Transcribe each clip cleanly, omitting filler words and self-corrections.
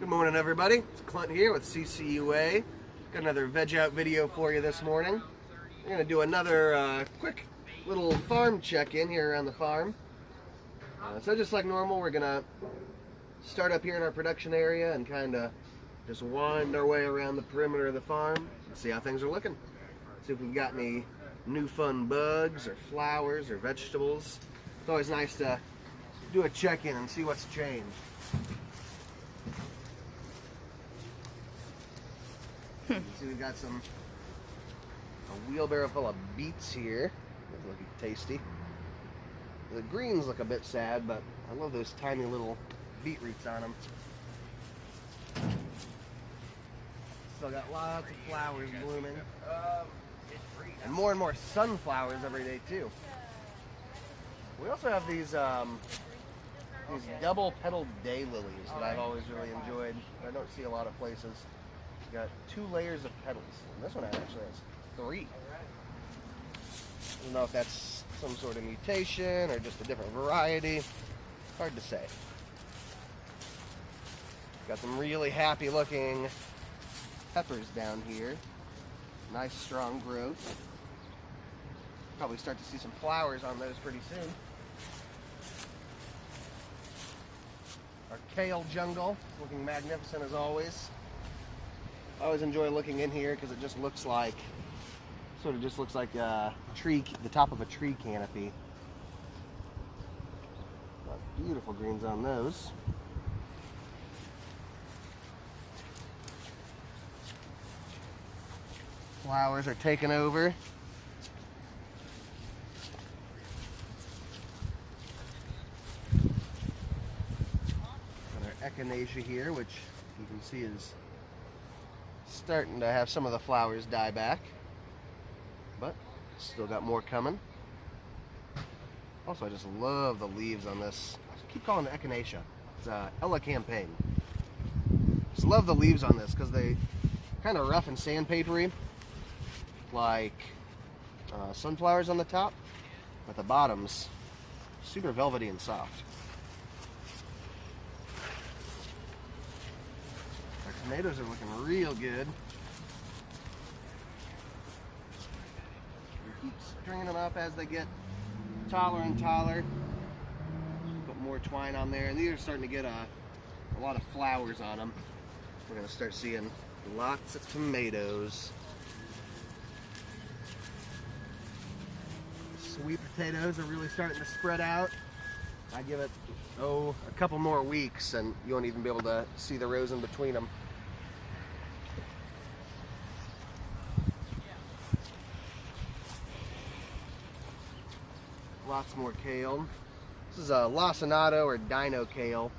Good morning, everybody. It's Clint here with CCUA. Got another veg out video for you this morning. We're going to do another quick little farm check-in here around the farm. So just like normal, we're going to start up here in our production area and kind of just wind our way around the perimeter of the farm and see how things are looking. See if we've got any new fun bugs or flowers or vegetables. It's always nice to do a check-in and see what's changed. See, we've got a wheelbarrow full of beets here. Those look tasty. The greens look a bit sad, but I love those tiny little beet roots on them. Still got lots of flowers blooming. And more sunflowers every day too. We also have these double-petaled daylilies that I've always really enjoyed. I don't see a lot of places. Got 2 layers of petals, and this one actually has 3. I don't know if that's some sort of mutation or just a different variety. Hard to say. Got some really happy looking peppers down here. Nice strong growth. Probably start to see some flowers on those pretty soon. Our kale jungle looking magnificent as always. I always enjoy looking in here because it just looks like, a tree, the top of a tree canopy. Beautiful greens on those. Flowers are taking over. Got our echinacea here, which you can see is starting to have some of the flowers die back, but still got more coming. Also, I just love the leaves on this. I keep calling it echinacea. It's Ella Campaign. Just love the leaves on this because they kind of rough and sandpapery, like sunflowers on the top, but the bottom's super velvety and soft. Tomatoes are looking real good. We keep stringing them up as they get taller and taller. Put more twine on there, and these are starting to get a lot of flowers on them. We're going to start seeing lots of tomatoes. Sweet potatoes are really starting to spread out. I give it, a couple more weeks, and you won't even be able to see the rows in between them. Lots more kale. This is a lacinato or dino kale.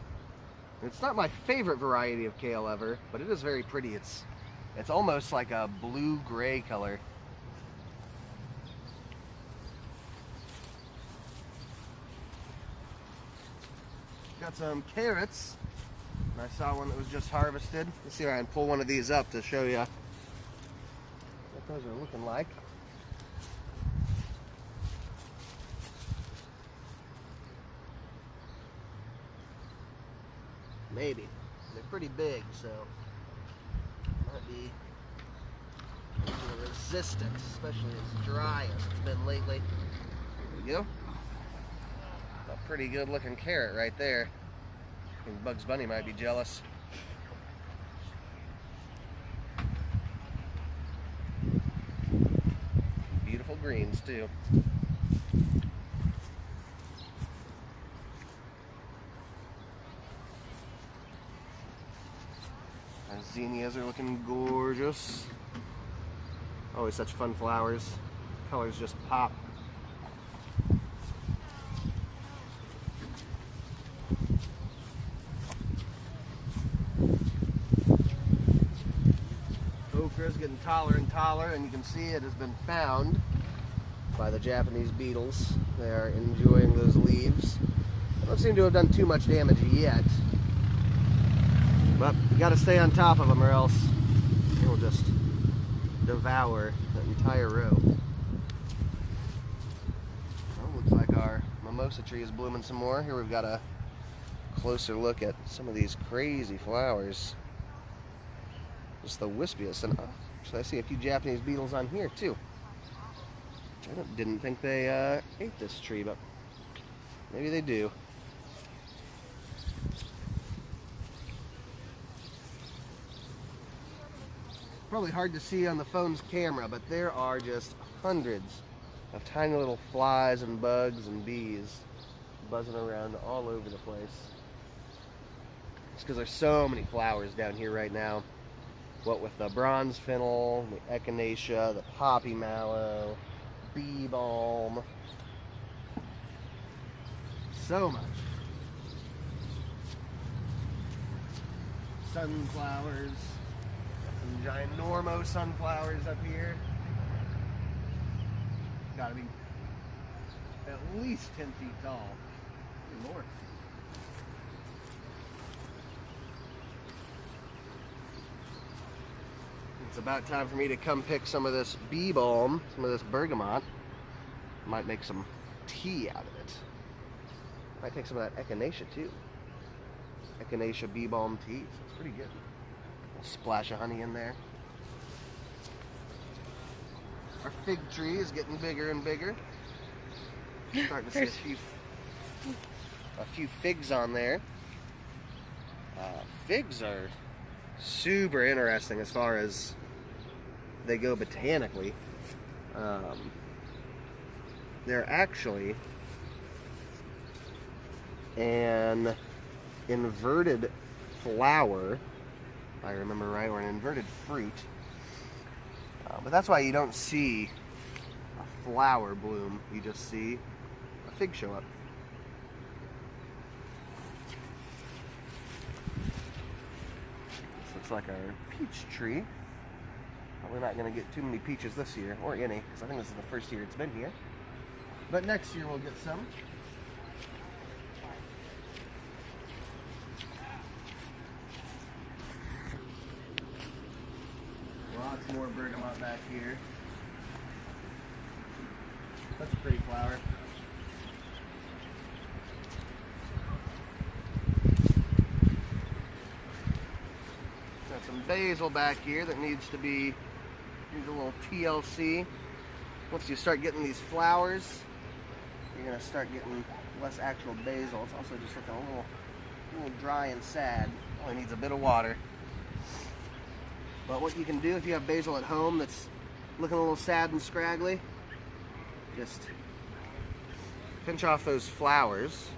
It's not my favorite variety of kale ever, but it is very pretty. It's almost like a blue-gray color. Got some carrots. I saw one that was just harvested. Let's see if I can pull one of these up to show you what those are looking like. Maybe. They're pretty big, so might be resistant, especially as dry as it's been lately. There we go. A pretty good looking carrot right there. I think Bugs Bunny might be jealous. Beautiful greens too. Our zinnias are looking gorgeous. Always such fun flowers. Colors just pop. Okra is getting taller and taller, and you can see it has been found by the Japanese beetles. They are enjoying those leaves. They don't seem to have done too much damage yet. But you got to stay on top of them or else they will just devour the entire row. Well, looks like our mimosa tree is blooming some more. Here we've got a closer look at some of these crazy flowers. Just the wispiest. And actually, I see a few Japanese beetles on here too. I didn't think they ate this tree, but maybe they do. Probably hard to see on the phone's camera, but there are just hundreds of tiny little flies and bugs and bees buzzing around all over the place. It's because there's so many flowers down here right now. What with the bronze fennel, the echinacea, the poppy mallow, bee balm. So much. Sunflowers. Some ginormo sunflowers up here. Gotta be at least 10 feet tall. Maybe more. It's about time for me to come pick some of this bee balm, some of this bergamot. Might make some tea out of it. Might take some of that echinacea too. Echinacea bee balm tea. So it's pretty good. A splash of honey in there. Our fig tree is getting bigger and bigger. Starting to see a few figs on there. Figs are super interesting as far as they go botanically. They're actually an inverted flower, if I remember right, or an inverted fruit. But that's why you don't see a flower bloom, you just see a fig show up. This looks like our peach tree. Probably not going to get too many peaches this year, or any, because I think this is the first year it's been here. But next year we'll get some. Lots more bergamot back here. That's a pretty flower. Got some basil back here that needs a little TLC. Once you start getting these flowers, you're going to start getting less actual basil. It's also just looking a little dry and sad. Only needs a bit of water. But what you can do if you have basil at home that's looking a little sad and scraggly, just pinch off those flowers.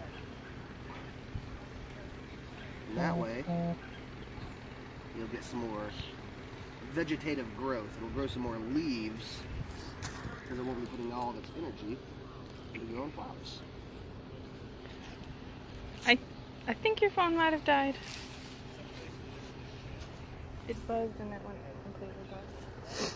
And that way, you'll get some more vegetative growth. It'll grow some more leaves because it won't be putting all of its energy into growing flowers. I think your phone might have died. It buzzed and it went completely buzzed.